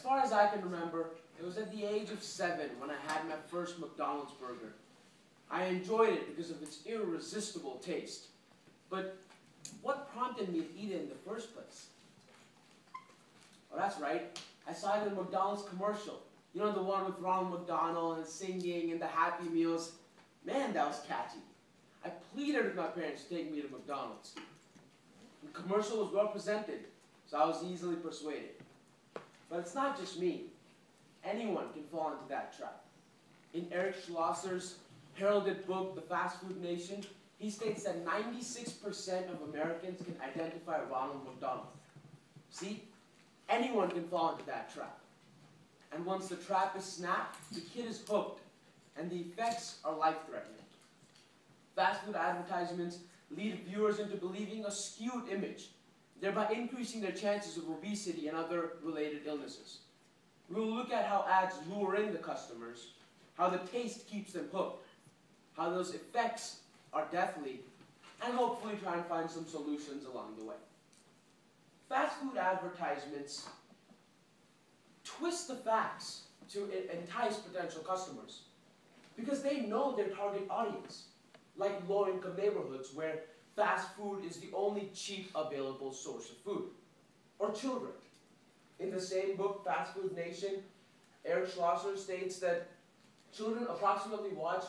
far as I can remember, it was at the age of 7 when I had my first McDonald's burger. I enjoyed it because of its irresistible taste. But what prompted me to eat it in the first place? Well, that's right. I saw it in a McDonald's commercial. You know, the one with Ronald McDonald and singing and the Happy Meals. Man, that was catchy. I pleaded with my parents to take me to McDonald's. The commercial was well presented, so I was easily persuaded. But it's not just me. Anyone can fall into that trap. In Eric Schlosser's heralded book, The Fast Food Nation, he states that 96% of Americans can identify Ronald McDonald. See? Anyone can fall into that trap. And once the trap is snapped, the kid is hooked, and the effects are life-threatening. Fast food advertisements lead viewers into believing a skewed image, thereby increasing their chances of obesity and other related illnesses. We will look at how ads lure in the customers, how the taste keeps them hooked, how those effects are deathly, and hopefully try and find some solutions along the way. Fast food advertisements twist the facts to entice potential customers because they know their target audience, like low-income neighborhoods where fast food is the only cheap available source of food, or children. In the same book, Fast Food Nation, Eric Schlosser states that children approximately watch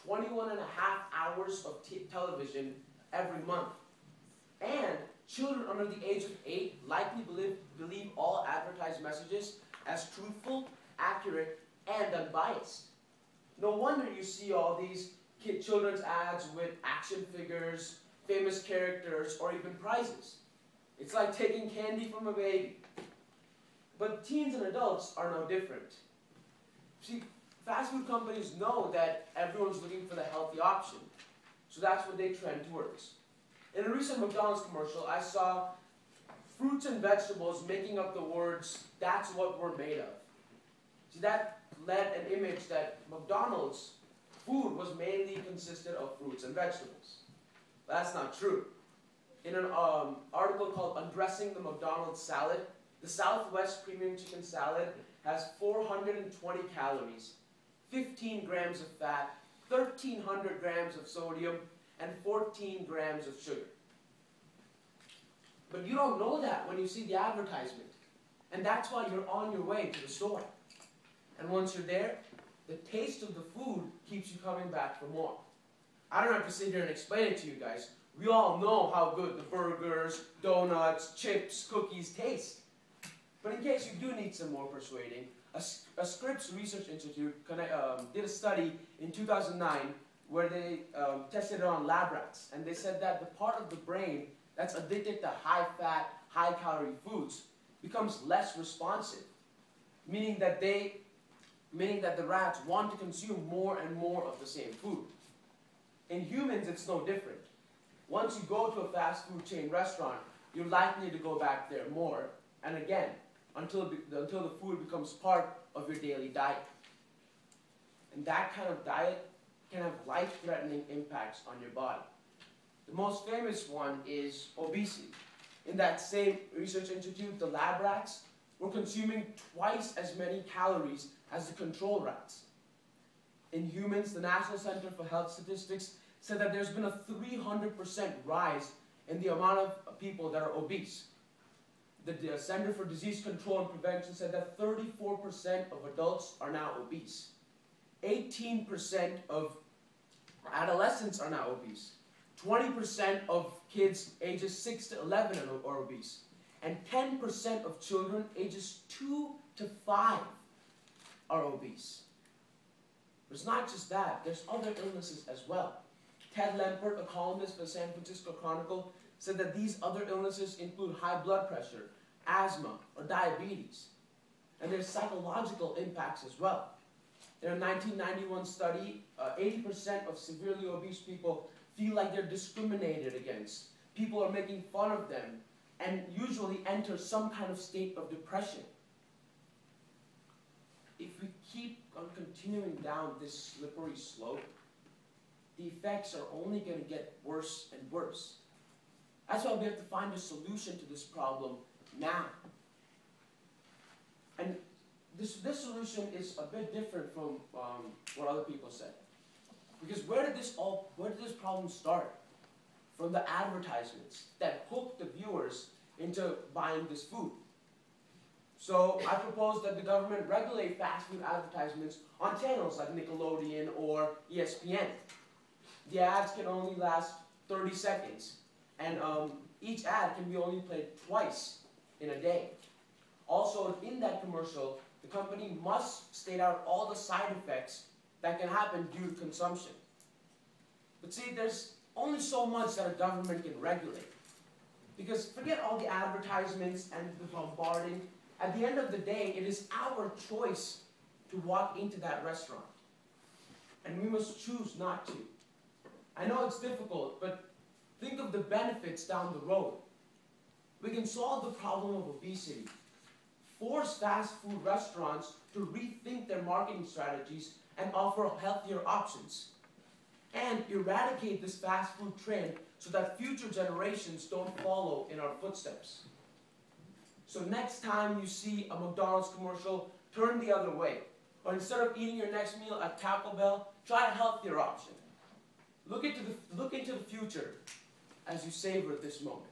21 and a half hours of television every month. And children under the age of 8 likely believe all advertised messages as truthful, accurate, and unbiased. No wonder you see all these children's ads with action figures, famous characters, or even prizes. It's like taking candy from a baby. But teens and adults are no different. See, fast food companies know that everyone's looking for the healthy option, so that's what they trend towards. In a recent McDonald's commercial, I saw fruits and vegetables making up the words, "That's what we're made of." See, that led an image that McDonald's food was mainly consisted of fruits and vegetables. But that's not true. In an article called Undressing the McDonald's Salad, the Southwest Premium Chicken Salad has 420 calories, 15 grams of fat, 1,300 grams of sodium, and 14 grams of sugar. But you don't know that when you see the advertisement. And that's why you're on your way to the store. And once you're there, the taste of the food keeps you coming back for more. I don't have to sit here and explain it to you guys. We all know how good the burgers, donuts, chips, cookies taste. But in case you do need some more persuading, a Scripps Research Institute did a study in 2009 where they tested it on lab rats. And they said that the part of the brain that's addicted to high-fat, high-calorie foods becomes less responsive, meaning that the rats want to consume more and more of the same food. In humans, it's no different. Once you go to a fast food chain restaurant, you're likely to go back there more, and again, until the food becomes part of your daily diet. And that kind of diet can have life-threatening impacts on your body. The most famous one is obesity. In that same research institute, the lab rats were consuming twice as many calories as the control rats. In humans, the National Center for Health Statistics said that there's been a 300% rise in the amount of people that are obese. The Center for Disease Control and Prevention said that 34% of adults are now obese. 18% of adolescents are now obese. 20% of kids ages 6 to 11 are obese. And 10% of children ages 2 to 5 are obese. But it's not just that. There's other illnesses as well. Ted Lempert, a columnist for the San Francisco Chronicle, said that these other illnesses include high blood pressure, asthma, or diabetes. And there's psychological impacts as well. In a 1991 study, 80% of severely obese people feel like they're discriminated against. People are making fun of them and usually enter some kind of state of depression. If we keep on continuing down this slippery slope, the effects are only going to get worse and worse. That's why we have to find a solution to this problem now. And this solution is a bit different from what other people said. Because where did this problem start? From the advertisements that hooked the viewers into buying this food. So I propose that the government regulate fast food advertisements on channels like Nickelodeon or ESPN. The ads can only last 30 seconds, and each ad can be only played twice in a day. Also, in that commercial, the company must state out all the side effects that can happen due to consumption. But see, there's only so much that a government can regulate. Because forget all the advertisements and the bombarding. At the end of the day, it is our choice to walk into that restaurant. And we must choose not to. I know it's difficult, but think of the benefits down the road. We can solve the problem of obesity, force fast food restaurants to rethink their marketing strategies and offer healthier options, and eradicate this fast food trend so that future generations don't follow in our footsteps. So next time you see a McDonald's commercial, turn the other way. Or instead of eating your next meal at Taco Bell, try a healthier option. Look into the future as you savor this moment.